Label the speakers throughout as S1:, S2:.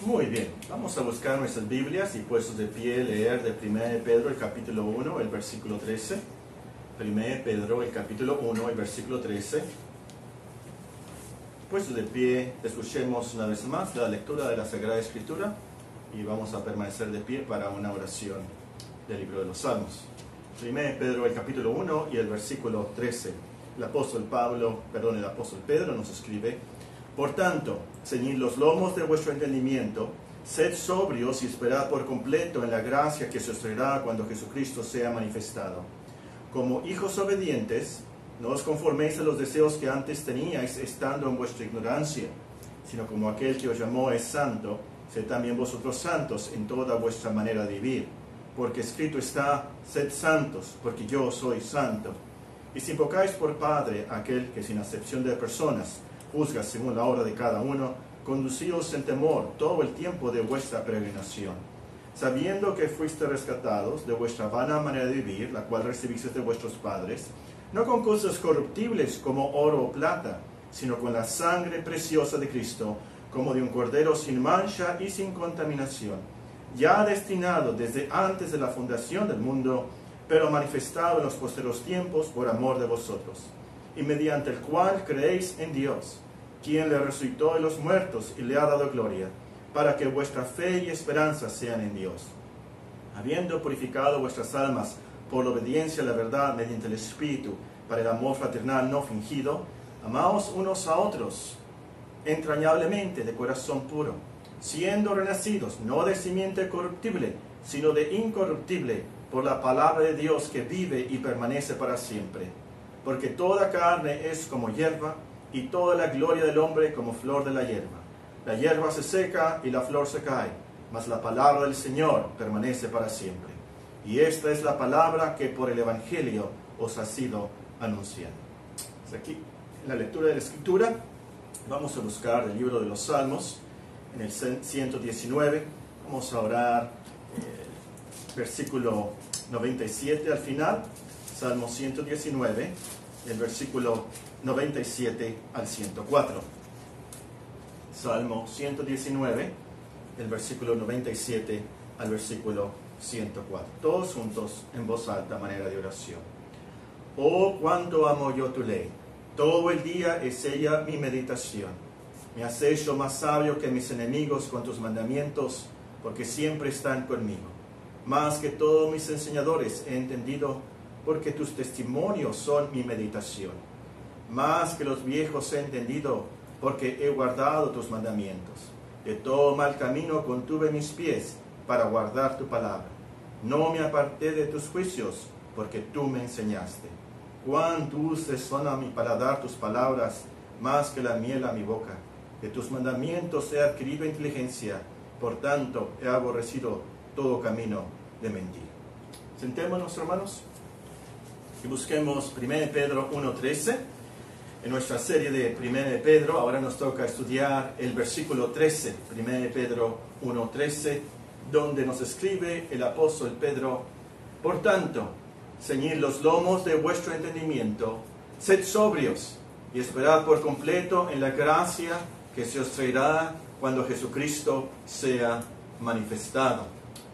S1: Muy bien, vamos a buscar nuestras Biblias y puestos de pie leer de 1 Pedro el capítulo 1, el versículo 13. 1 Pedro el capítulo 1, el versículo 13. Puestos de pie, escuchemos una vez más la lectura de la Sagrada Escritura y vamos a permanecer de pie para una oración del libro de los Salmos. 1 Pedro el capítulo 1 y el versículo 13. El apóstol Pedro nos escribe: Por tanto, ceñid los lomos de vuestro entendimiento, sed sobrios y esperad por completo en la gracia que se os traerá cuando Jesucristo sea manifestado. Como hijos obedientes, no os conforméis a los deseos que antes teníais estando en vuestra ignorancia, sino como aquel que os llamó es santo, sed también vosotros santos en toda vuestra manera de vivir. Porque escrito está: sed santos, porque yo soy santo. Y si invocáis por Padre a aquel que sin acepción de personas juzga según la obra de cada uno, conducíos en temor todo el tiempo de vuestra peregrinación, sabiendo que fuiste rescatados de vuestra vana manera de vivir, la cual recibisteis de vuestros padres, no con cosas corruptibles como oro o plata, sino con la sangre preciosa de Cristo, como de un cordero sin mancha y sin contaminación, ya destinado desde antes de la fundación del mundo, pero manifestado en los posteros tiempos por amor de vosotros, y mediante el cual creéis en Dios, quien le resucitó de los muertos y le ha dado gloria, para que vuestra fe y esperanza sean en Dios. Habiendo purificado vuestras almas por la obediencia a la verdad mediante el Espíritu, para el amor fraternal no fingido, amaos unos a otros entrañablemente de corazón puro, siendo renacidos no de simiente corruptible, sino de incorruptible, por la palabra de Dios que vive y permanece para siempre. Porque toda carne es como hierba, y toda la gloria del hombre como flor de la hierba. La hierba se seca y la flor se cae, mas la palabra del Señor permanece para siempre. Y esta es la palabra que por el Evangelio os ha sido anunciada. Hasta aquí, en la lectura de la Escritura, vamos a buscar el libro de los Salmos, en el 119, vamos a orar versículo 97 al final, Salmo 119, el versículo 97 al 104. Salmo 119, el versículo 97 al versículo 104. Todos juntos en voz alta, manera de oración. Oh, cuánto amo yo tu ley. Todo el día es ella mi meditación. Me has hecho más sabio que mis enemigos con tus mandamientos, porque siempre están conmigo. Más que todos mis enseñadores he entendido, porque tus testimonios son mi meditación. Más que los viejos he entendido, porque he guardado tus mandamientos. De todo mal camino contuve mis pies para guardar tu palabra. No me aparté de tus juicios, porque tú me enseñaste. Cuán dulces son a mi paladar tus palabras, más que la miel a mi boca. De tus mandamientos he adquirido inteligencia, por tanto he aborrecido todo camino de mentir. Sentémonos, hermanos, y busquemos 1 Pedro 1:13. En nuestra serie de 1 Pedro, ahora nos toca estudiar el versículo 13, 1 Pedro 1:13, donde nos escribe el apóstol Pedro: Por tanto, ceñid los lomos de vuestro entendimiento, sed sobrios y esperad por completo en la gracia que se os traerá cuando Jesucristo sea manifestado.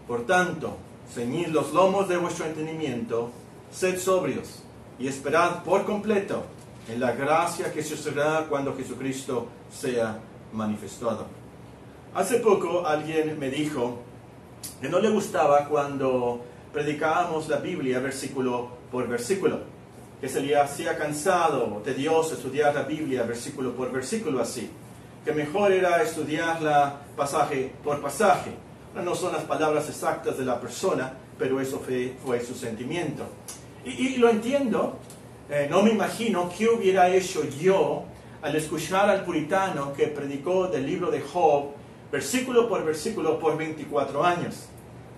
S1: Por tanto, ceñid los lomos de vuestro entendimiento, sed sobrios y esperad por completo en la gracia que se os dará cuando Jesucristo sea manifestado. Hace poco alguien me dijo que no le gustaba cuando predicábamos la Biblia versículo por versículo, que se le hacía cansado o tedioso estudiar la Biblia versículo por versículo así, que mejor era estudiarla pasaje por pasaje. No son las palabras exactas de la persona, pero eso fue su sentimiento. Y lo entiendo. No me imagino qué hubiera hecho yo al escuchar al puritano que predicó del libro de Job, versículo por 24 años.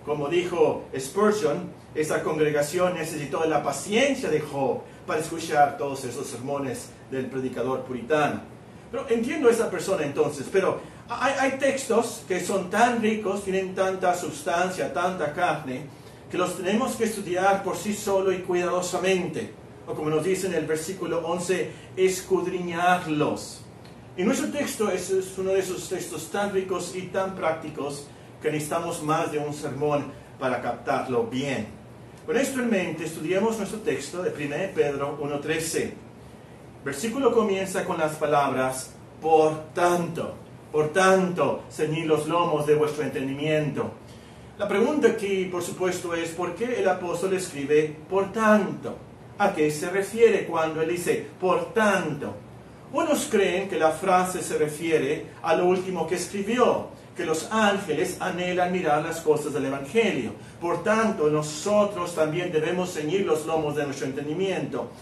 S1: Como dijo Spurgeon, esa congregación necesitó de la paciencia de Job para escuchar todos esos sermones del predicador puritano. Pero entiendo a esa persona entonces, pero hay textos que son tan ricos, tienen tanta sustancia, tanta carne, que los tenemos que estudiar por sí solo y cuidadosamente. O como nos dice en el versículo 11, escudriñarlos. Y nuestro texto es uno de esos textos tan ricos y tan prácticos que necesitamos más de un sermón para captarlo bien. Con esto en mente, estudiemos nuestro texto de 1 Pedro 1:13. Versículo comienza con las palabras, por tanto, ceñid los lomos de vuestro entendimiento. La pregunta aquí, por supuesto, es ¿por qué el apóstol escribe por tanto? ¿A qué se refiere cuando él dice por tanto? Unos creen que la frase se refiere a lo último que escribió, que los ángeles anhelan mirar las cosas del Evangelio. Por tanto, nosotros también debemos ceñir los lomos de nuestro entendimiento.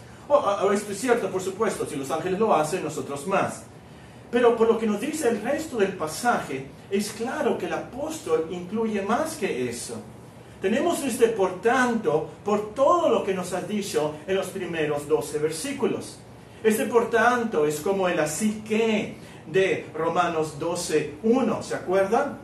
S1: Esto es cierto, por supuesto, si los ángeles lo hacen, nosotros más. Pero por lo que nos dice el resto del pasaje, es claro que el apóstol incluye más que eso. Tenemos este por tanto, por todo lo que nos ha dicho en los primeros 12 versículos. Este por tanto es como el así que de Romanos 12:1, ¿se acuerdan?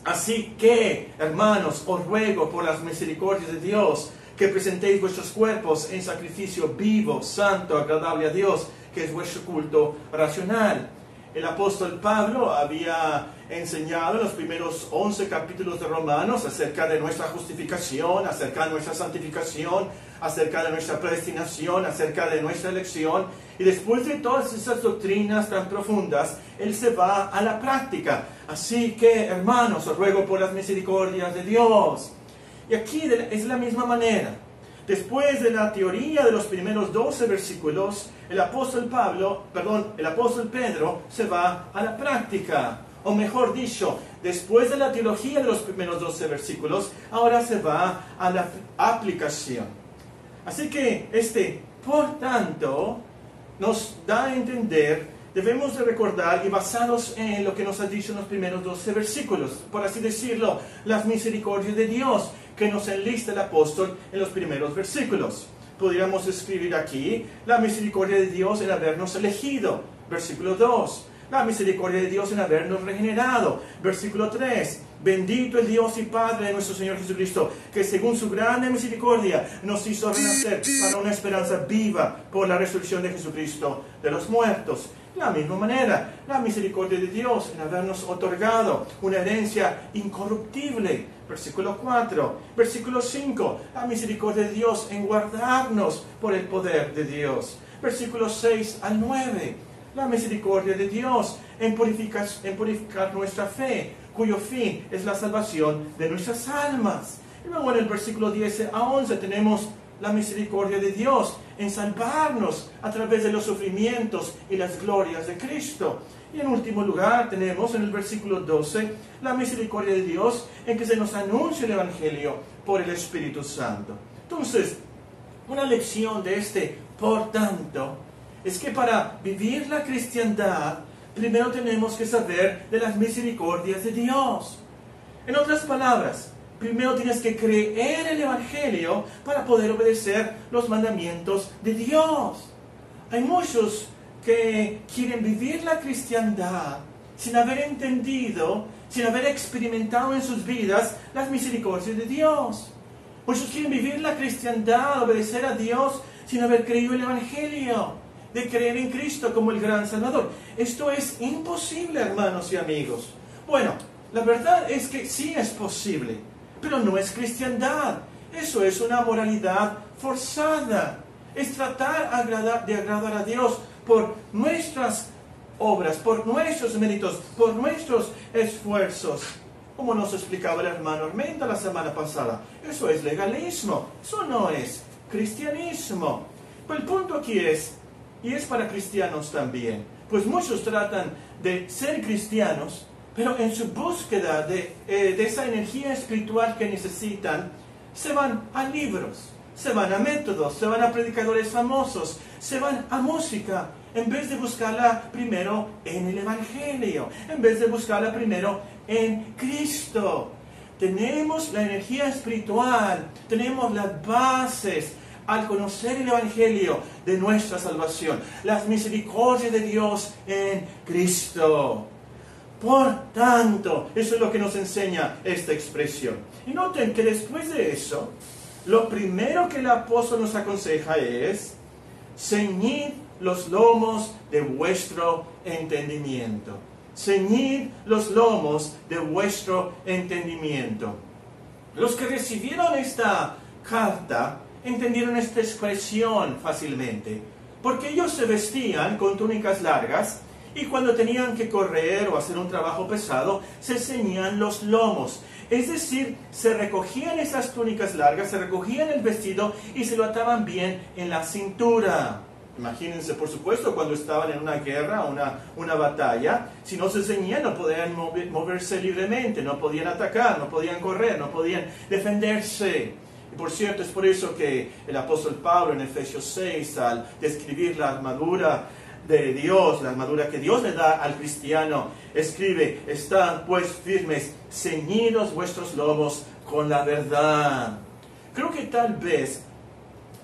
S1: Así que, hermanos, os ruego por las misericordias de Dios que presentéis vuestros cuerpos en sacrificio vivo, santo, agradable a Dios, que es vuestro culto racional. El apóstol Pablo había enseñado en los primeros 11 capítulos de Romanos acerca de nuestra justificación, acerca de nuestra santificación, acerca de nuestra predestinación, acerca de nuestra elección. Y después de todas esas doctrinas tan profundas, él se va a la práctica. Así que, hermanos, os ruego por las misericordias de Dios. Y aquí es la misma manera. Después de la teoría de los primeros 12 versículos, el apóstol Pedro se va a la práctica. O mejor dicho, después de la teología de los primeros 12 versículos, ahora se va a la aplicación. Así que por tanto, nos da a entender, debemos de recordar y basados en lo que nos ha dicho en los primeros 12 versículos, por así decirlo, las misericordias de Dios que nos enlista el apóstol en los primeros versículos. Podríamos escribir aquí la misericordia de Dios en habernos elegido, versículo 2. La misericordia de Dios en habernos regenerado, versículo 3. Bendito el Dios y Padre de nuestro Señor Jesucristo, que según su grande misericordia nos hizo renacer para una esperanza viva por la resurrección de Jesucristo de los muertos. De la misma manera, la misericordia de Dios en habernos otorgado una herencia incorruptible, versículo 4. Versículo 5, la misericordia de Dios en guardarnos por el poder de Dios. Versículo 6 al 9, la misericordia de Dios en purificar nuestra fe, cuyo fin es la salvación de nuestras almas. Y luego en el versículo 10 a 11 tenemos la misericordia de Dios en salvarnos a través de los sufrimientos y las glorias de Cristo. Y en último lugar tenemos en el versículo 12 la misericordia de Dios en que se nos anuncia el Evangelio por el Espíritu Santo. Entonces, una lección de por tanto es que para vivir la cristiandad primero tenemos que saber de las misericordias de Dios. En otras palabras, primero tienes que creer el Evangelio para poder obedecer los mandamientos de Dios. Hay muchos que quieren vivir la cristiandad sin haber entendido, sin haber experimentado en sus vidas las misericordias de Dios. Muchos quieren vivir la cristiandad, obedecer a Dios sin haber creído el Evangelio, de creer en Cristo como el gran Salvador. Esto es imposible, hermanos y amigos. Bueno, la verdad es que sí es posible, pero no es cristiandad. Eso es una moralidad forzada. Es tratar de agradar a Dios por nuestras obras, por nuestros méritos, por nuestros esfuerzos. Como nos explicaba el hermano Armenta la semana pasada, eso es legalismo, eso no es cristianismo. Pero el punto aquí es, y es para cristianos también, pues muchos tratan de ser cristianos, pero en su búsqueda de esa energía espiritual que necesitan, se van a libros, se van a métodos, se van a predicadores famosos, se van a música, en vez de buscarla primero en el Evangelio, en vez de buscarla primero en Cristo. Tenemos la energía espiritual, tenemos las bases al conocer el Evangelio de nuestra salvación, las misericordias de Dios en Cristo. Por tanto, eso es lo que nos enseña esta expresión. Y noten que después de eso, lo primero que el apóstol nos aconseja es ceñid los lomos de vuestro entendimiento. Ceñid los lomos de vuestro entendimiento. Los que recibieron esta carta entendieron esta expresión fácilmente, porque ellos se vestían con túnicas largas y cuando tenían que correr o hacer un trabajo pesado, se ceñían los lomos. Es decir, se recogían esas túnicas largas, se recogían el vestido y se lo ataban bien en la cintura. Imagínense, por supuesto, cuando estaban en una guerra, una batalla, si no se ceñían no podían moverse libremente, no podían atacar, no podían correr, no podían defenderse. Y por cierto, es por eso que el apóstol Pablo en Efesios 6, al describir la armadura de Dios, la armadura que Dios le da al cristiano, escribe: estad pues firmes, ceñidos vuestros lomos con la verdad. Creo que tal vez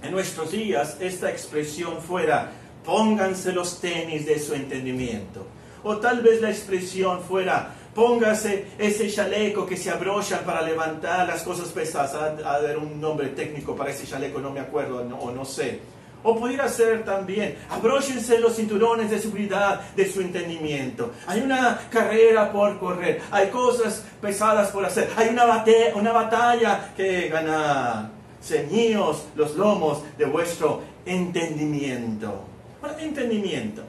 S1: en nuestros días esta expresión fuera: pónganse los tenis de su entendimiento. O tal vez la expresión fuera: póngase ese chaleco que se abrocha para levantar las cosas pesadas. Ha de haber un nombre técnico para ese chaleco, no me acuerdo o no sé. O pudiera ser también: abróchense los cinturones de seguridad de su entendimiento. Hay una carrera por correr, hay cosas pesadas por hacer, hay una batalla que ganar. Ceñíos los lomos de vuestro entendimiento. Bueno, entendimiento.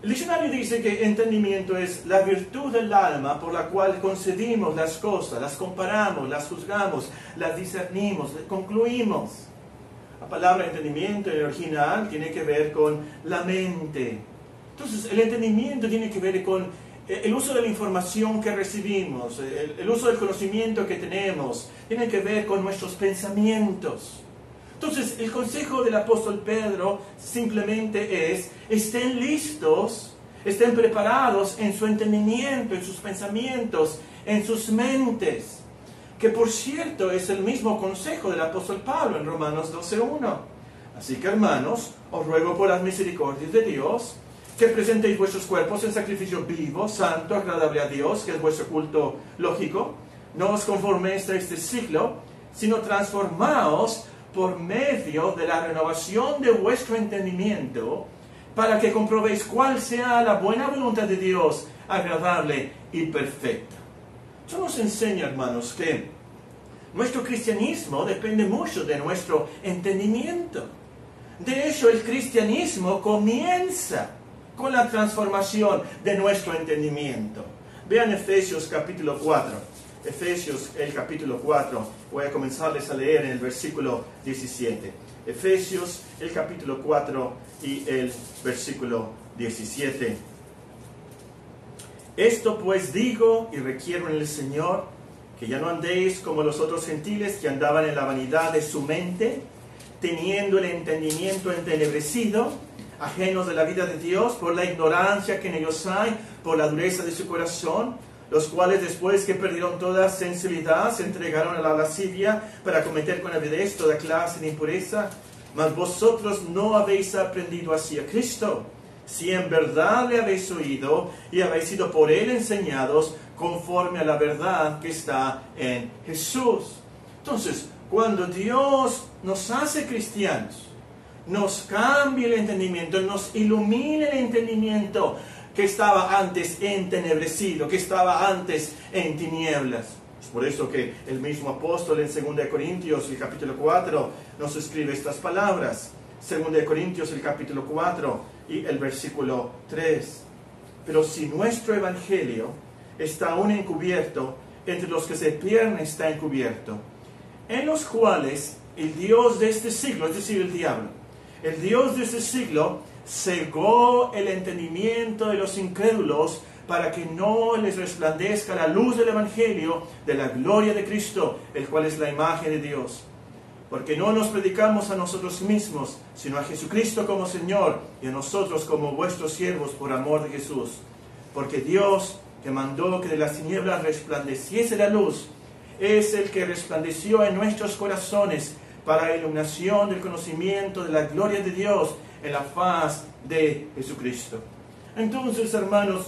S1: El diccionario dice que entendimiento es la virtud del alma por la cual concebimos las cosas, las comparamos, las juzgamos, las discernimos, concluimos. La palabra entendimiento en el original tiene que ver con la mente. Entonces, el entendimiento tiene que ver con el uso de la información que recibimos, el uso del conocimiento que tenemos, tiene que ver con nuestros pensamientos. Entonces, el consejo del apóstol Pedro simplemente es: estén listos, estén preparados en su entendimiento, en sus pensamientos, en sus mentes. Que por cierto es el mismo consejo del apóstol Pablo en Romanos 12:1. Así que, hermanos, os ruego por las misericordias de Dios que presentéis vuestros cuerpos en sacrificio vivo, santo, agradable a Dios, que es vuestro culto lógico. No os conforméis a este siglo, sino transformaos por medio de la renovación de vuestro entendimiento, para que comprobéis cuál sea la buena voluntad de Dios, agradable y perfecta. Eso nos enseña, hermanos, que nuestro cristianismo depende mucho de nuestro entendimiento. De hecho, el cristianismo comienza con la transformación de nuestro entendimiento. Vean Efesios capítulo 4. Efesios el capítulo 4. Voy a comenzarles a leer en el versículo 17. Efesios el capítulo 4 y el versículo 17. Esto pues digo y requiero en el Señor, que ya no andéis como los otros gentiles que andaban en la vanidad de su mente, teniendo el entendimiento entenebrecido, ajenos de la vida de Dios por la ignorancia que en ellos hay, por la dureza de su corazón, los cuales después que perdieron toda sensibilidad se entregaron a la lascivia para cometer con avidez toda clase de impureza. Mas vosotros no habéis aprendido así a Cristo, si en verdad le habéis oído y habéis sido por él enseñados conforme a la verdad que está en Jesús. Entonces, cuando Dios nos hace cristianos, nos cambia el entendimiento, nos ilumina el entendimiento que estaba antes entenebrecido, que estaba antes en tinieblas. Es por eso que el mismo apóstol en 2 Corintios, el capítulo 4, nos escribe estas palabras. 2 Corintios, el capítulo 4 y el versículo 3. Pero si nuestro evangelio está aún encubierto, entre los que se pierden está encubierto, en los cuales el Dios de este siglo, es decir, el diablo, el Dios de este siglo cegó el entendimiento de los incrédulos para que no les resplandezca la luz del evangelio de la gloria de Cristo, el cual es la imagen de Dios. Porque no nos predicamos a nosotros mismos, sino a Jesucristo como Señor y a nosotros como vuestros siervos por amor de Jesús. Porque Dios, que mandó que de las tinieblas resplandeciese la luz, es el que resplandeció en nuestros corazones para la iluminación del conocimiento de la gloria de Dios en la faz de Jesucristo. Entonces, hermanos,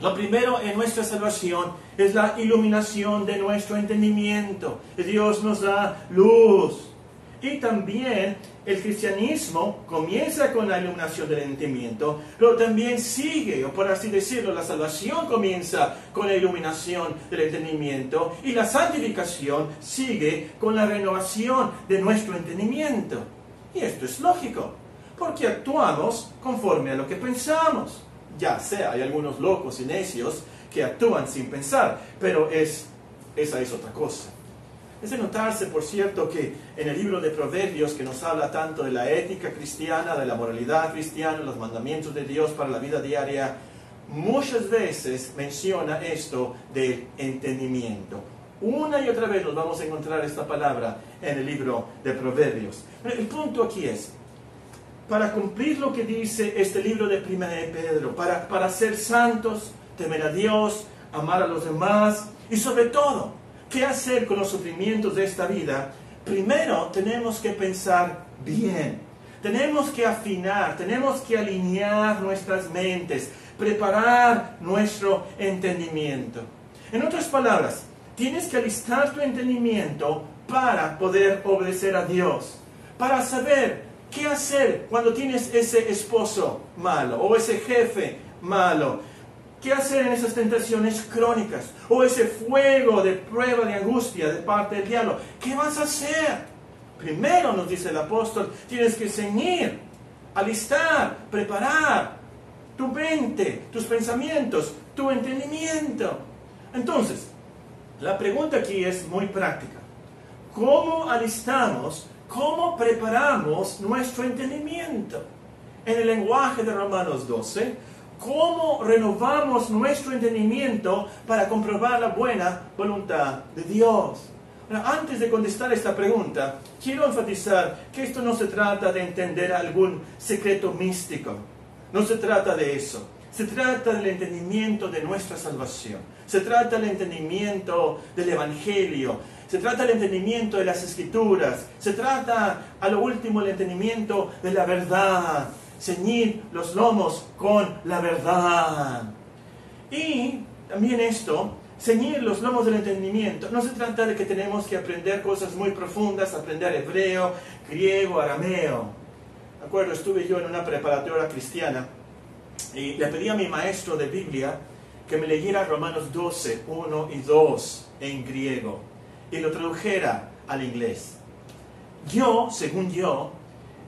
S1: lo primero en nuestra salvación es la iluminación de nuestro entendimiento. Dios nos da luz. Y también el cristianismo comienza con la iluminación del entendimiento, pero también sigue, o por así decirlo, la salvación comienza con la iluminación del entendimiento y la santificación sigue con la renovación de nuestro entendimiento. Y esto es lógico, porque actuamos conforme a lo que pensamos. Ya sea, hay algunos locos y necios que actúan sin pensar, pero esa es otra cosa. Es de notarse, por cierto, que en el libro de Proverbios, que nos habla tanto de la ética cristiana, de la moralidad cristiana, los mandamientos de Dios para la vida diaria, muchas veces menciona esto del entendimiento. Una y otra vez nos vamos a encontrar esta palabra en el libro de Proverbios. Pero el punto aquí es, para cumplir lo que dice este libro de Primera de Pedro, para ser santos, temer a Dios, amar a los demás y sobre todo, ¿qué hacer con los sufrimientos de esta vida? Primero tenemos que pensar bien. Tenemos que afinar, tenemos que alinear nuestras mentes, preparar nuestro entendimiento. En otras palabras, tienes que alistar tu entendimiento para poder obedecer a Dios, para saber qué hacer cuando tienes ese esposo malo o ese jefe malo. ¿Qué hacer en esas tentaciones crónicas? O ese fuego de prueba, de angustia de parte del diablo. ¿Qué vas a hacer? Primero, nos dice el apóstol, tienes que ceñir, alistar, preparar tu mente, tus pensamientos, tu entendimiento. Entonces, la pregunta aquí es muy práctica. ¿Cómo alistamos, cómo preparamos nuestro entendimiento? En el lenguaje de Romanos 12, ¿cómo renovamos nuestro entendimiento para comprobar la buena voluntad de Dios? Ahora, antes de contestar esta pregunta, quiero enfatizar que esto no se trata de entender algún secreto místico. No se trata de eso. Se trata del entendimiento de nuestra salvación. Se trata del entendimiento del Evangelio. Se trata del entendimiento de las Escrituras. Se trata, a lo último, el entendimiento de la verdad. Ceñir los lomos con la verdad. Y también esto, ceñir los lomos del entendimiento, no se trata de que tenemos que aprender cosas muy profundas, aprender hebreo, griego, arameo. ¿De acuerdo? Estuve yo en una preparatoria cristiana y le pedí a mi maestro de Biblia que me leyera Romanos 12, 1 y 2 en griego y lo tradujera al inglés. Según yo,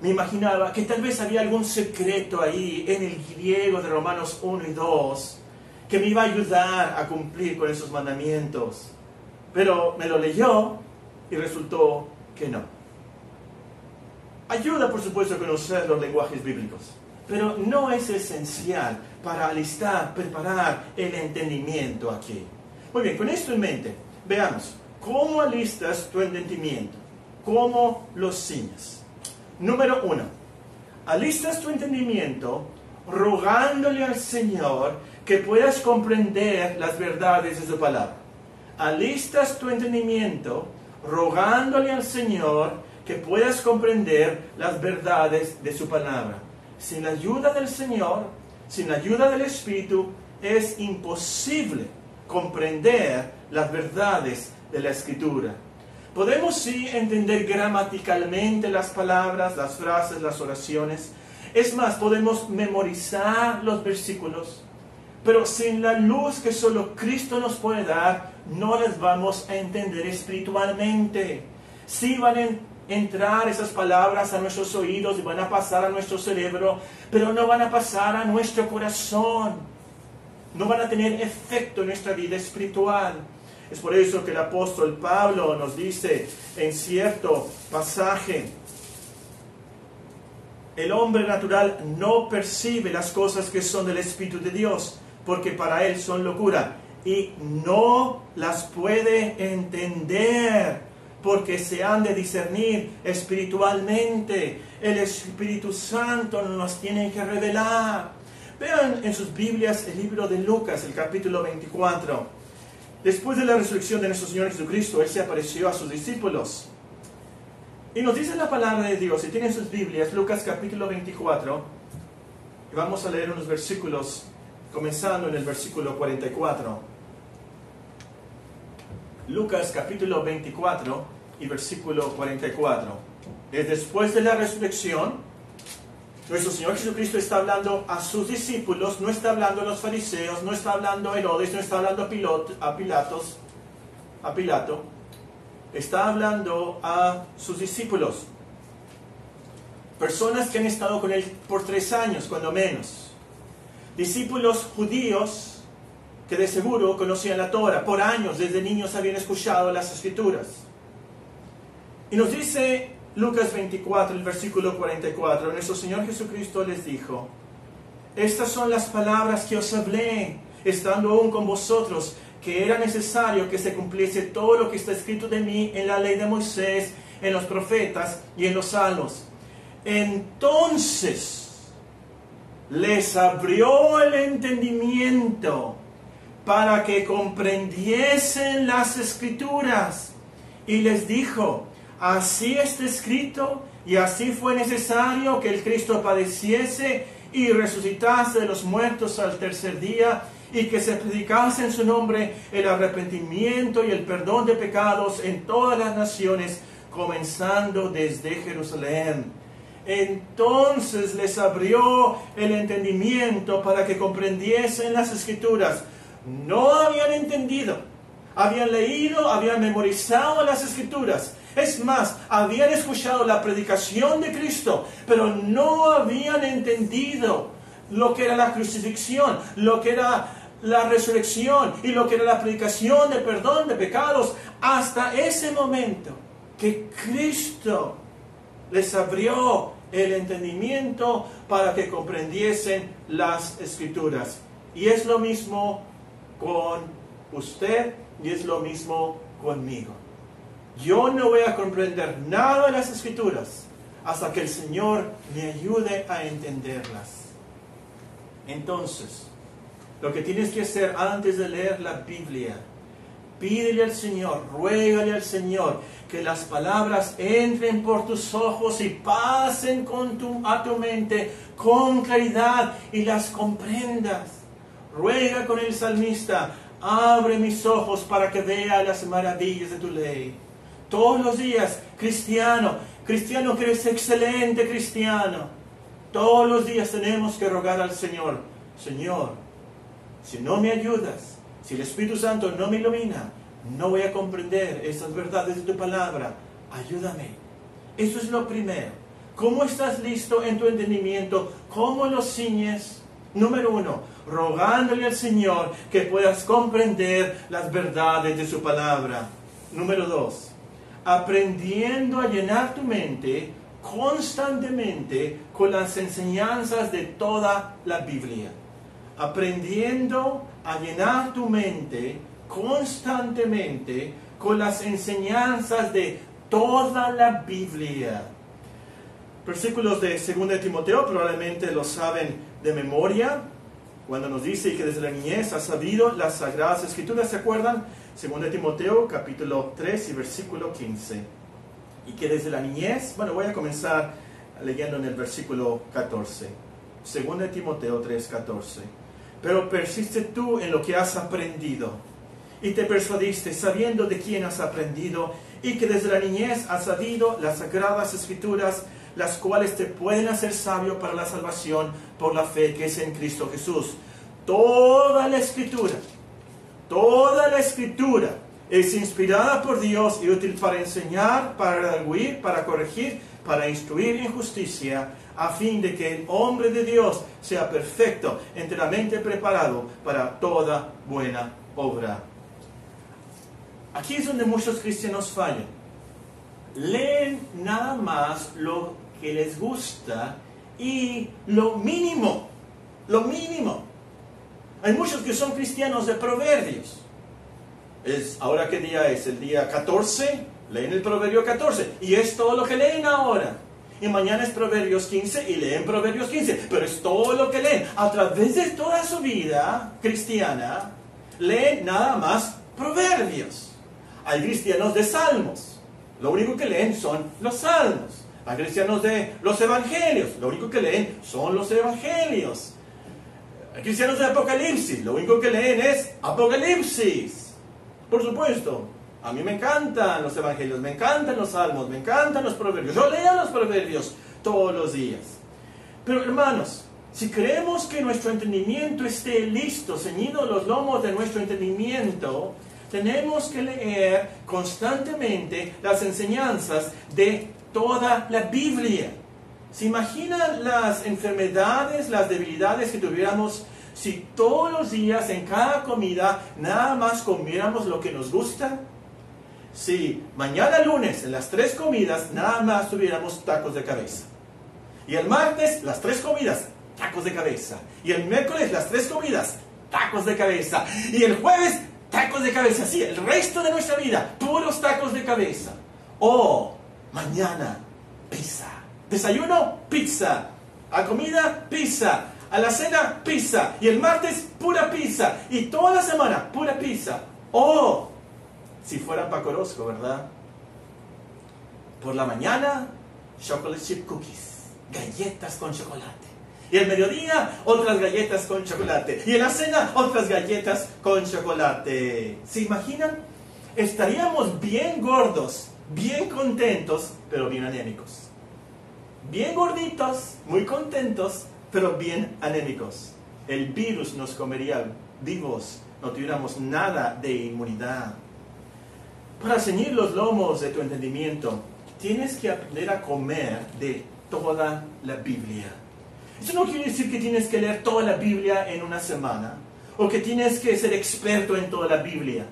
S1: me imaginaba que tal vez había algún secreto ahí en el griego de Romanos 1 y 2 que me iba a ayudar a cumplir con esos mandamientos. Pero me lo leyó y resultó que no. Ayuda, por supuesto, a conocer los lenguajes bíblicos, pero no es esencial para alistar, preparar el entendimiento aquí. Muy bien, con esto en mente, veamos, ¿cómo alistas tu entendimiento? ¿Cómo lo ciñes? Número 1, alistas tu entendimiento rogándole al Señor que puedas comprender las verdades de su palabra. Alistas tu entendimiento rogándole al Señor que puedas comprender las verdades de su palabra. Sin la ayuda del Señor, sin la ayuda del Espíritu, es imposible comprender las verdades de la Escritura. Podemos sí entender gramaticalmente las palabras, las frases, las oraciones. Es más, podemos memorizar los versículos. Pero sin la luz que solo Cristo nos puede dar, no las vamos a entender espiritualmente. Sí van a entrar esas palabras a nuestros oídos y van a pasar a nuestro cerebro, pero no van a pasar a nuestro corazón. No van a tener efecto en nuestra vida espiritual. Es por eso que el apóstol Pablo nos dice en cierto pasaje, el hombre natural no percibe las cosas que son del Espíritu de Dios, porque para él son locura, y no las puede entender, porque se han de discernir espiritualmente. El Espíritu Santo nos tiene que revelar. Vean en sus Biblias el libro de Lucas, el capítulo 24. Después de la resurrección de nuestro Señor Jesucristo, Él se apareció a sus discípulos. Y nos dice la palabra de Dios, si tienen sus Biblias, Lucas capítulo 24, y vamos a leer unos versículos, comenzando en el versículo 44. Lucas capítulo 24 y versículo 44. es después de la resurrección. Nuestro Señor Jesucristo está hablando a sus discípulos, no está hablando a los fariseos, no está hablando a Herodes, no está hablando a Pilato, está hablando a sus discípulos. Personas que han estado con Él por 3 años, cuando menos. Discípulos judíos que de seguro conocían la Torah. Por años, desde niños habían escuchado las Escrituras. Y nos dice Lucas 24, el versículo 44, nuestro Señor Jesucristo les dijo: estas son las palabras que os hablé, estando aún con vosotros, que era necesario que se cumpliese todo lo que está escrito de mí en la ley de Moisés, en los profetas y en los salmos. Entonces les abrió el entendimiento para que comprendiesen las Escrituras, y les dijo: así está escrito, y así fue necesario que el Cristo padeciese y resucitase de los muertos al tercer día, y que se predicase en su nombre el arrepentimiento y el perdón de pecados en todas las naciones, comenzando desde Jerusalén. Entonces les abrió el entendimiento para que comprendiesen las Escrituras. No habían entendido, habían leído, habían memorizado las Escrituras. Es más, habían escuchado la predicación de Cristo, pero no habían entendido lo que era la crucifixión, lo que era la resurrección y lo que era la predicación de perdón de pecados, hasta ese momento que Cristo les abrió el entendimiento para que comprendiesen las Escrituras. Y es lo mismo con usted y es lo mismo conmigo. Yo no voy a comprender nada de las Escrituras hasta que el Señor me ayude a entenderlas. Entonces, lo que tienes que hacer antes de leer la Biblia, pídele al Señor, ruégale al Señor que las palabras entren por tus ojos y pasen a tu mente con claridad y las comprendas. Ruega con el salmista: abre mis ojos para que vea las maravillas de tu ley. Todos los días, cristiano que eres excelente cristiano, todos los días tenemos que rogar al Señor: Señor, si no me ayudas, si el Espíritu Santo no me ilumina, no voy a comprender esas verdades de tu palabra. Ayúdame. Eso es lo primero. ¿Cómo estás listo en tu entendimiento? ¿Cómo lo ciñes? Número 1, rogándole al Señor que puedas comprender las verdades de su palabra. Número 2, aprendiendo a llenar tu mente constantemente con las enseñanzas de toda la Biblia. Aprendiendo a llenar tu mente constantemente con las enseñanzas de toda la Biblia. Versículos de 2 Timoteo, probablemente lo saben de memoria, cuando nos dice que desde la niñez has sabido las Sagradas Escrituras, ¿se acuerdan? 2 Timoteo, capítulo 3 y versículo 15. Y que desde la niñez, voy a comenzar leyendo en el versículo 14. 2 Timoteo 3, 14. Pero persiste tú en lo que has aprendido, y te persuadiste sabiendo de quién has aprendido, y que desde la niñez has sabido las Sagradas Escrituras, las cuales te pueden hacer sabio para la salvación por la fe que es en Cristo Jesús. Toda la Escritura es inspirada por Dios y útil para enseñar, para redarguir, para corregir, para instruir en justicia, a fin de que el hombre de Dios sea perfecto, enteramente preparado para toda buena obra. Aquí es donde muchos cristianos fallan. Leen nada más lo que les gusta y lo mínimo. Hay muchos que son cristianos de proverbios. ¿Ahora qué día es? ¿El día 14? Leen el proverbio 14 y es todo lo que leen ahora. Y mañana es Proverbios 15 y leen Proverbios 15. Pero es todo lo que leen. A través de toda su vida cristiana, leen nada más proverbios. Hay cristianos de salmos. Lo único que leen son los salmos. Hay cristianos de los evangelios. Lo único que leen son los evangelios. Hay cristianos de Apocalipsis. Lo único que leen es Apocalipsis. Por supuesto, A mí me encantan los evangelios, me encantan los salmos, me encantan los proverbios. Yo leo los proverbios todos los días. Pero hermanos, si queremos que nuestro entendimiento esté listo, ceñido los lomos de nuestro entendimiento, tenemos que leer constantemente las enseñanzas de toda la Biblia. ¿Se imaginan las enfermedades, las debilidades que tuviéramos si todos los días en cada comida nada más comiéramos lo que nos gusta? Si mañana lunes en las 3 comidas nada más tuviéramos tacos de cabeza. Y el martes las 3 comidas, tacos de cabeza. Y el miércoles las 3 comidas, tacos de cabeza. Y el jueves, tacos de cabeza. Sí, el resto de nuestra vida, puros tacos de cabeza. O mañana, pizza. Desayuno, pizza. A comida, pizza. A la cena, pizza. Y el martes, pura pizza. Y toda la semana, pura pizza. O, si fuera Paco Orozco, ¿verdad? Por la mañana, chocolate chip cookies. Galletas con chocolate. Y al mediodía, otras galletas con chocolate. Y en la cena, otras galletas con chocolate. ¿Se imaginan? Estaríamos bien gordos, bien contentos, pero bien anémicos. Bien gorditos, muy contentos, pero bien anémicos. El virus nos comería vivos, no tuviéramos nada de inmunidad. Para ceñir los lomos de tu entendimiento, tienes que aprender a comer de toda la Biblia. Eso no quiere decir que tienes que leer toda la Biblia en una semana, o que tienes que ser experto en toda la Biblia.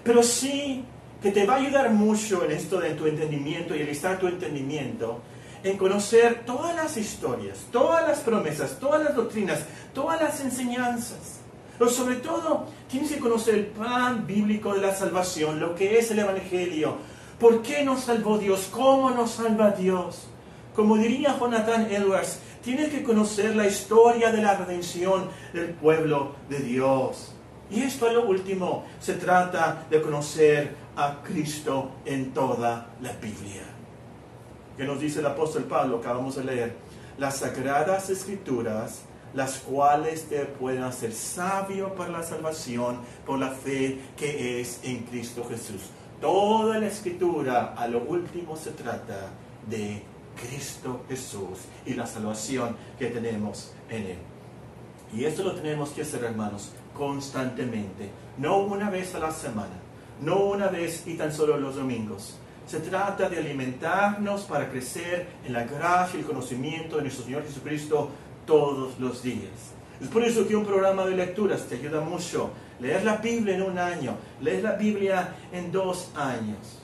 S1: Pero sí que te va a ayudar mucho en esto de tu entendimiento y alistar tu entendimiento, en conocer todas las historias, todas las promesas, todas las doctrinas, todas las enseñanzas. Pero sobre todo, tienes que conocer el plan bíblico de la salvación, lo que es el Evangelio. ¿Por qué nos salvó Dios? ¿Cómo nos salva Dios? Como diría Jonathan Edwards, tienes que conocer la historia de la redención del pueblo de Dios. Y esto a lo último, se trata de conocer a Cristo en toda la Biblia. ¿Qué nos dice el apóstol Pablo? Acabamos de leer. Las sagradas escrituras, las cuales te pueden hacer sabio para la salvación por la fe que es en Cristo Jesús. Toda la escritura a lo último se trata de Cristo Jesús y la salvación que tenemos en Él. Y esto lo tenemos que hacer, hermanos, constantemente. No una vez a la semana, no una vez y tan solo los domingos. Se trata de alimentarnos para crecer en la gracia y el conocimiento de nuestro Señor Jesucristo todos los días. Es por eso que un programa de lecturas te ayuda mucho. Leer la Biblia en 1 año, leer la Biblia en 2 años.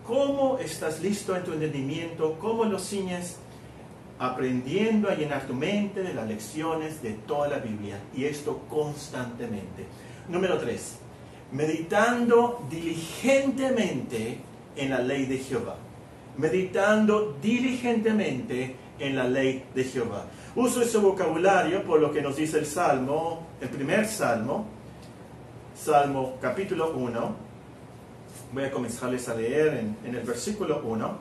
S1: ¿Cómo estás listo en tu entendimiento? ¿Cómo lo ciñes? Aprendiendo a llenar tu mente de las lecciones de toda la Biblia. Y esto constantemente. Número 3. Meditando diligentemente en la ley de Jehová. Meditando diligentemente en la ley de Jehová. Uso ese vocabulario por lo que nos dice el Salmo, el primer Salmo, Salmo capítulo 1. Voy a comenzarles a leer en el versículo 1.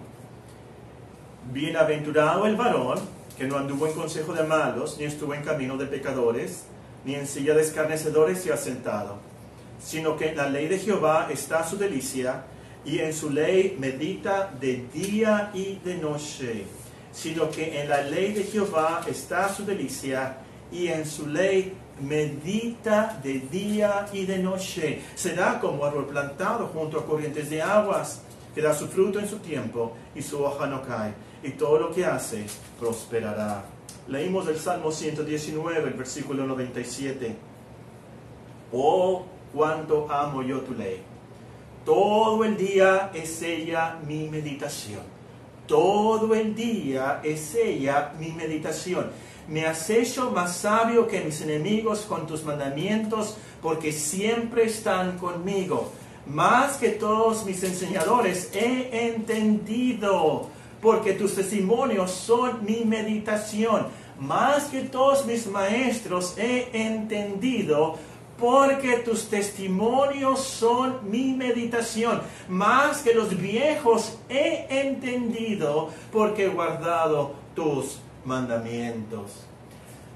S1: Bienaventurado el varón que no anduvo en consejo de malos, ni estuvo en camino de pecadores, ni en silla de escarnecedores se ha sentado, sino que en la ley de Jehová está su delicia, y en su ley medita de día y de noche. Sino que en la ley de Jehová está su delicia, y en su ley medita de día y de noche. Será como árbol plantado junto a corrientes de aguas, que da su fruto en su tiempo, y su hoja no cae, y todo lo que hace prosperará. Leímos el Salmo 119, el versículo 97. Oh, cuánto amo yo tu ley. Todo el día es ella mi meditación. Todo el día es ella mi meditación. Me has hecho más sabio que mis enemigos con tus mandamientos, porque siempre están conmigo. Más que todos mis enseñadores he entendido, porque tus testimonios son mi meditación. Más que todos mis maestros he entendido, porque tus testimonios son mi meditación. Más que los viejos he entendido, porque he guardado tus mandamientos.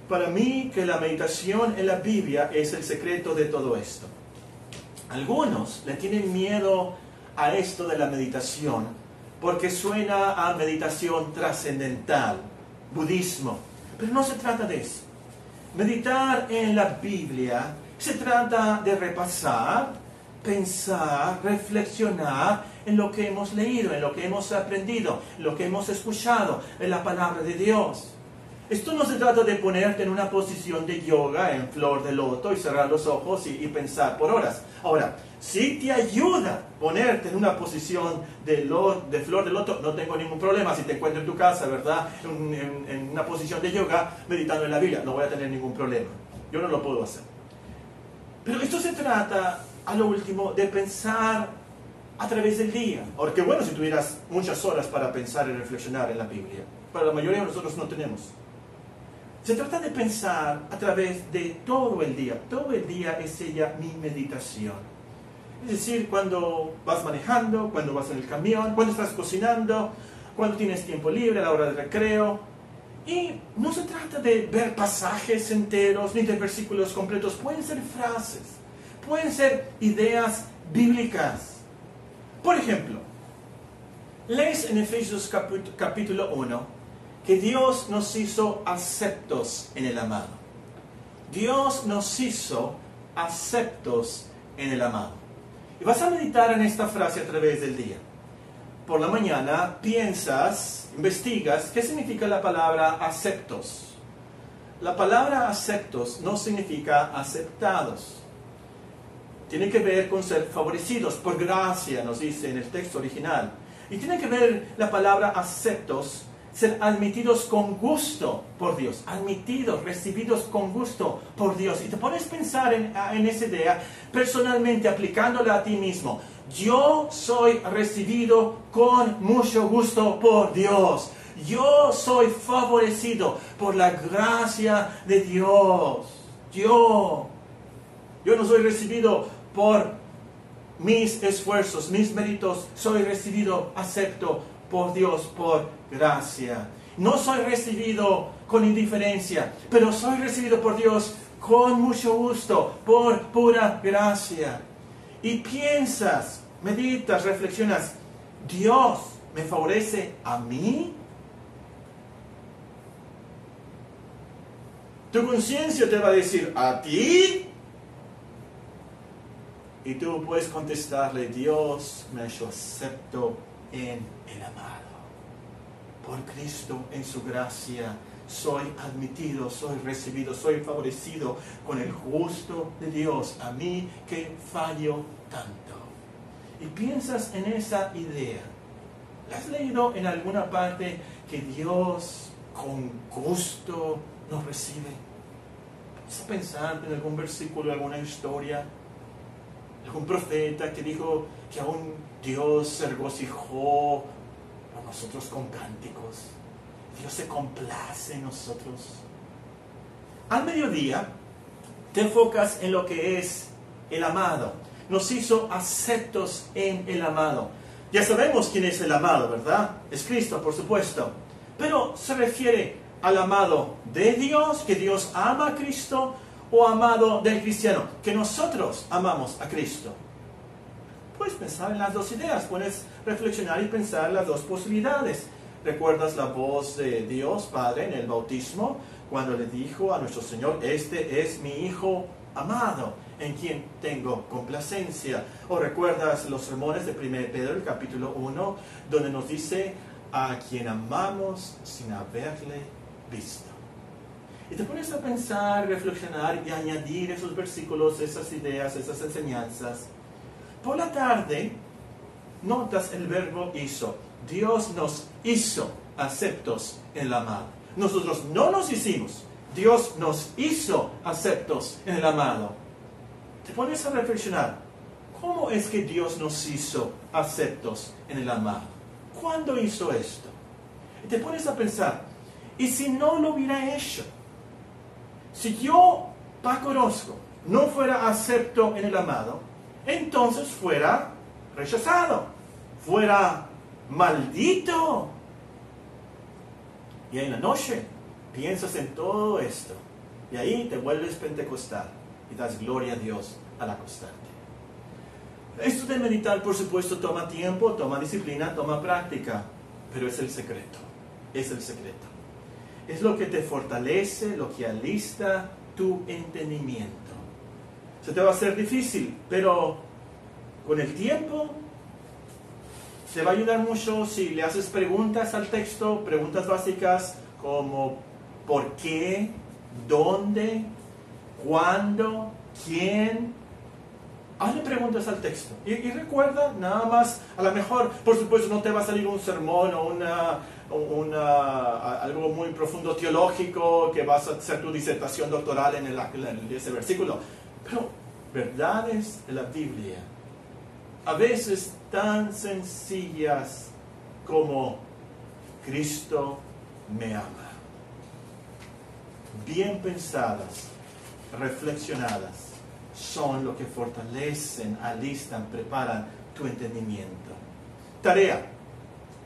S1: Para mí que la meditación en la Biblia es el secreto de todo esto. Algunos le tienen miedo a esto de la meditación porque suena a meditación trascendental, budismo. Pero no se trata de eso. Meditar en la Biblia se trata de repasar, pensar, reflexionar en lo que hemos leído, en lo que hemos aprendido, en lo que hemos escuchado, en la palabra de Dios. Esto no se trata de ponerte en una posición de yoga en flor de loto y cerrar los ojos y pensar por horas. Ahora, si te ayuda ponerte en una posición de flor de loto, no tengo ningún problema. Si te encuentro en tu casa, ¿verdad? En una posición de yoga, meditando en la Biblia, no voy a tener ningún problema. Yo no lo puedo hacer. Pero esto se trata, a lo último, de pensar a través del día. Ahora, qué bueno si tuvieras muchas horas para pensar y reflexionar en la Biblia. Pero la mayoría de nosotros no tenemos. Se trata de pensar a través de todo el día. Todo el día es ella mi meditación. Es decir, cuando vas manejando, cuando vas en el camión, cuando estás cocinando, cuando tienes tiempo libre a la hora del recreo. Y no se trata de ver pasajes enteros ni de versículos completos. Pueden ser frases, pueden ser ideas bíblicas. Por ejemplo, lees en Efesios capítulo 1 que Dios nos hizo aceptos en el amado. Dios nos hizo aceptos en el amado. Y vas a meditar en esta frase a través del día. Por la mañana piensas, investigas, ¿qué significa la palabra aceptos? La palabra aceptos no significa aceptados. Tiene que ver con ser favorecidos por gracia, nos dice en el texto original. Y tiene que ver la palabra aceptos, ser admitidos con gusto por Dios, admitidos, recibidos con gusto por Dios. Y te pones a pensar en esa idea, personalmente aplicándola a ti mismo. Yo soy recibido con mucho gusto por Dios. Yo soy favorecido por la gracia de Dios. Yo no soy recibido por mis esfuerzos, mis méritos. Soy recibido, acepto por Dios, por gracia. No soy recibido con indiferencia, pero soy recibido por Dios con mucho gusto, por pura gracia. Y piensas, meditas, reflexionas, ¿Dios me favorece a mí? Tu conciencia te va a decir, ¿a ti? Y tú puedes contestarle, Dios me ha hecho acepto en el amado. Por Cristo, en su gracia, soy admitido, soy recibido, soy favorecido con el gusto de Dios, a mí que fallo tanto. Y piensas en esa idea. ¿La has leído en alguna parte que Dios con gusto nos recibe? ¿Estás pensando en algún versículo, alguna historia? ¿Algún profeta que dijo que aún Dios se regocijó por nosotros con cánticos? Dios se complace en nosotros. Al mediodía te enfocas en lo que es el amado. Nos hizo aceptos en el amado. Ya sabemos quién es el amado, ¿verdad? Es Cristo, por supuesto. Pero se refiere al amado de Dios, que Dios ama a Cristo, o amado del cristiano, que nosotros amamos a Cristo. Puedes pensar en las dos ideas, puedes reflexionar y pensar en las dos posibilidades. ¿Recuerdas la voz de Dios Padre en el bautismo? Cuando le dijo a nuestro Señor, este es mi Hijo amado, en quien tengo complacencia. ¿O recuerdas los sermones de 1 Pedro, el capítulo 1, donde nos dice, a quien amamos sin haberle visto? Y te pones a pensar, reflexionar y añadir esos versículos, esas ideas, esas enseñanzas. Por la tarde, notas el verbo hizo. Dios nos hizo aceptos en el amado. Nosotros no nos hicimos. Dios nos hizo aceptos en el amado. Te pones a reflexionar. ¿Cómo es que Dios nos hizo aceptos en el amado? ¿Cuándo hizo esto? Y te pones a pensar, ¿y si no lo hubiera hecho? Si yo, Paco Orozco, no fuera acepto en el amado, entonces fuera rechazado, fuera maldito. Y en la noche piensas en todo esto, y ahí te vuelves pentecostal y das gloria a Dios al acostarte. Esto de meditar, por supuesto, toma tiempo, toma disciplina, toma práctica, pero es el secreto, es el secreto. Es lo que te fortalece, lo que alista tu entendimiento. Se te va a hacer difícil, pero con el tiempo te va a ayudar mucho si le haces preguntas al texto, preguntas básicas como ¿por qué? ¿Dónde? ¿Cuándo? ¿Quién? Hazle preguntas al texto. Y recuerda, nada más, a lo mejor, por supuesto, no te va a salir un sermón o algo muy profundo teológico que vas a hacer tu disertación doctoral en ese versículo. Pero verdades de la Biblia, a veces tan sencillas como Cristo me ama. Bien pensadas, reflexionadas, son lo que fortalecen, alistan, preparan tu entendimiento. Tarea: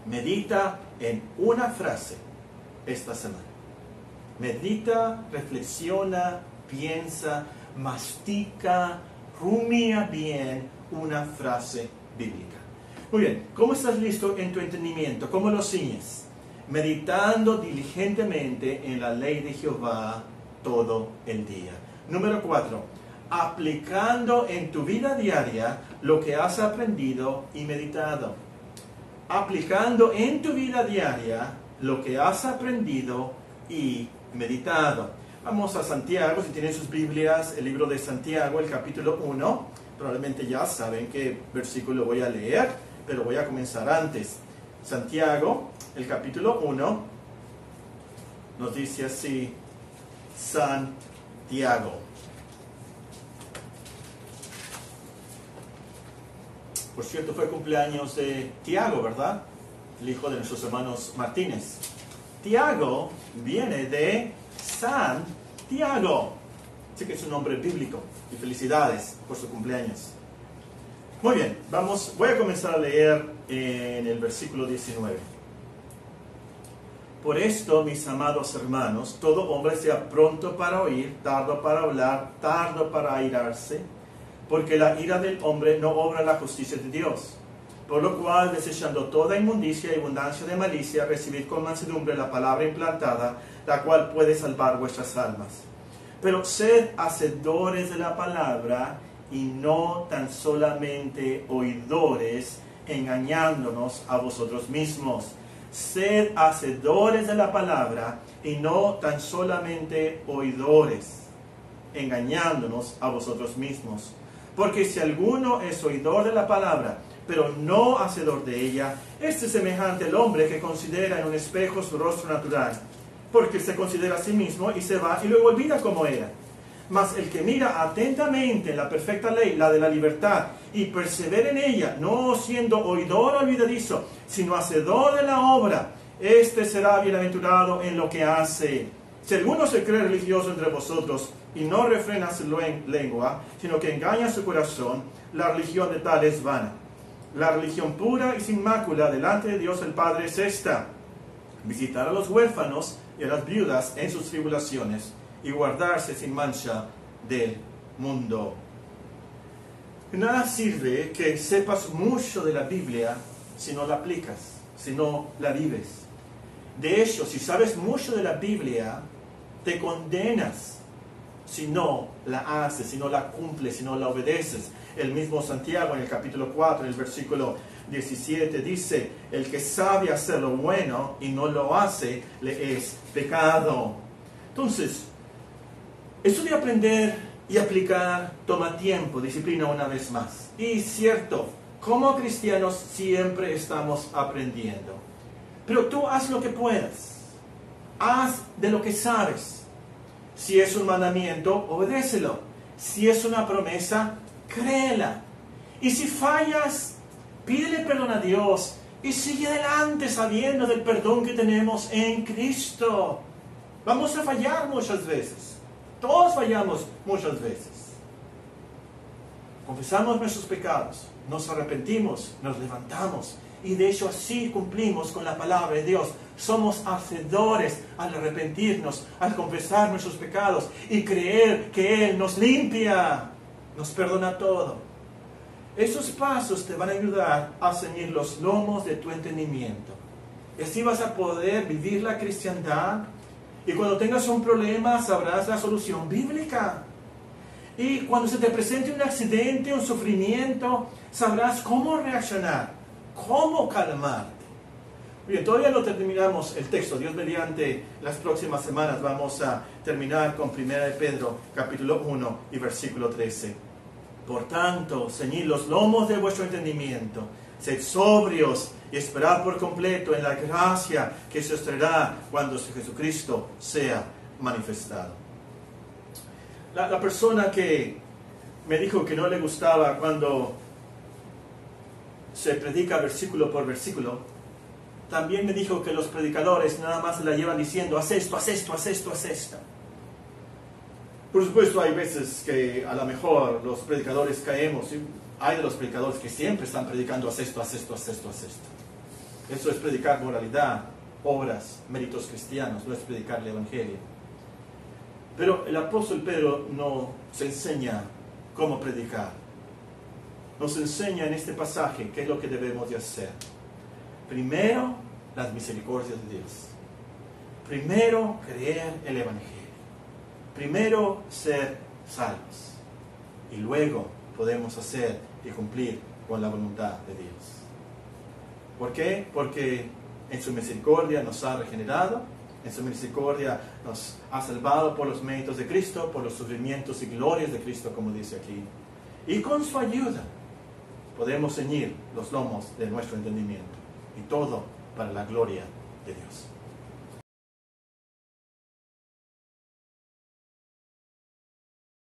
S1: medita en una frase esta semana. Medita, reflexiona, piensa, mastica, rumia bien una frase bíblica. Muy bien, ¿cómo estás listo en tu entendimiento? ¿Cómo lo ciñes? Meditando diligentemente en la ley de Jehová todo el día. Número 4. Aplicando en tu vida diaria lo que has aprendido y meditado. Aplicando en tu vida diaria lo que has aprendido y meditado. Vamos a Santiago, si tienen sus Biblias, el libro de Santiago, el capítulo 1. Probablemente ya saben qué versículo voy a leer, pero voy a comenzar antes. Santiago, el capítulo 1, nos dice así: Santiago. Por cierto, fue cumpleaños de Tiago, ¿verdad? El hijo de nuestros hermanos Martínez. Tiago viene de San Tiago. Así que es un nombre bíblico. Y felicidades por su cumpleaños. Muy bien, voy a comenzar a leer en el versículo 19. Por esto, mis amados hermanos, todo hombre sea pronto para oír, tardo para hablar, tardo para airarse, porque la ira del hombre no obra la justicia de Dios. Por lo cual, desechando toda inmundicia y abundancia de malicia, recibid con mansedumbre la palabra implantada, la cual puede salvar vuestras almas. Pero sed hacedores de la palabra, y no tan solamente oidores, engañándonos a vosotros mismos. Sed hacedores de la palabra, y no tan solamente oidores, engañándonos a vosotros mismos. Porque si alguno es oidor de la palabra, pero no hacedor de ella, este es semejante al hombre que considera en un espejo su rostro natural, porque se considera a sí mismo y se va y luego olvida cómo era. Mas el que mira atentamente en la perfecta ley, la de la libertad, y persevera en ella, no siendo oidor olvidadizo, sino hacedor de la obra, este será bienaventurado en lo que hace. Si alguno se cree religioso entre vosotros y no refrena su lengua, sino que engaña su corazón, la religión de tal es vana. La religión pura y sin mácula delante de Dios el Padre es esta: visitar a los huérfanos y a las viudas en sus tribulaciones, y guardarse sin mancha del mundo. Nada sirve que sepas mucho de la Biblia si no la aplicas, si no la vives. De hecho, si sabes mucho de la Biblia, te condenas si no la haces, si no la cumples, si no la obedeces. El mismo Santiago en el capítulo 4, en el versículo 17 dice: el que sabe hacer lo bueno y no lo hace, le es pecado. Entonces, esto de aprender y aplicar toma tiempo, disciplina una vez más. Y cierto, como cristianos siempre estamos aprendiendo. Pero tú haz lo que puedas. Haz de lo que sabes. Si es un mandamiento, obedécelo. Si es una promesa, créela. Y si fallas, pídele perdón a Dios y sigue adelante sabiendo del perdón que tenemos en Cristo. Vamos a fallar muchas veces. Todos fallamos muchas veces. Confesamos nuestros pecados, nos arrepentimos, nos levantamos y de hecho así cumplimos con la palabra de Dios. Somos hacedores al arrepentirnos, al confesar nuestros pecados y creer que Él nos limpia, nos perdona todo. Esos pasos te van a ayudar a ceñir los lomos de tu entendimiento. Y así vas a poder vivir la cristiandad. Y cuando tengas un problema, sabrás la solución bíblica. Y cuando se te presente un accidente, un sufrimiento, sabrás cómo reaccionar, cómo calmarte. Bien, todavía no terminamos el texto. Dios mediante, las próximas semanas vamos a terminar con 1 de Pedro, capítulo 1 y versículo 13. Por tanto, ceñid los lomos de vuestro entendimiento, sed sobrios y esperad por completo en la gracia que se os traerá cuando Jesucristo sea manifestado. La persona que me dijo que no le gustaba cuando se predica versículo por versículo, también me dijo que los predicadores nada más se la llevan diciendo, haz esto, haz esto, haz esto, haz esto. Por supuesto, hay veces que a lo mejor los predicadores caemos, y hay de los predicadores que siempre están predicando, haz esto, haz esto, haz esto, haz esto. Eso es predicar moralidad, obras, méritos cristianos, no es predicar el Evangelio. Pero el apóstol Pedro nos enseña cómo predicar. Nos enseña en este pasaje qué es lo que debemos de hacer. Primero, las misericordias de Dios. Primero, creer el Evangelio. Primero, ser salvos. Y luego podemos hacer y cumplir con la voluntad de Dios. ¿Por qué? Porque en su misericordia nos ha regenerado, en su misericordia nos ha salvado por los méritos de Cristo, por los sufrimientos y glorias de Cristo, como dice aquí. Y con su ayuda podemos ceñir los lomos de nuestro entendimiento. Y todo para la gloria de Dios.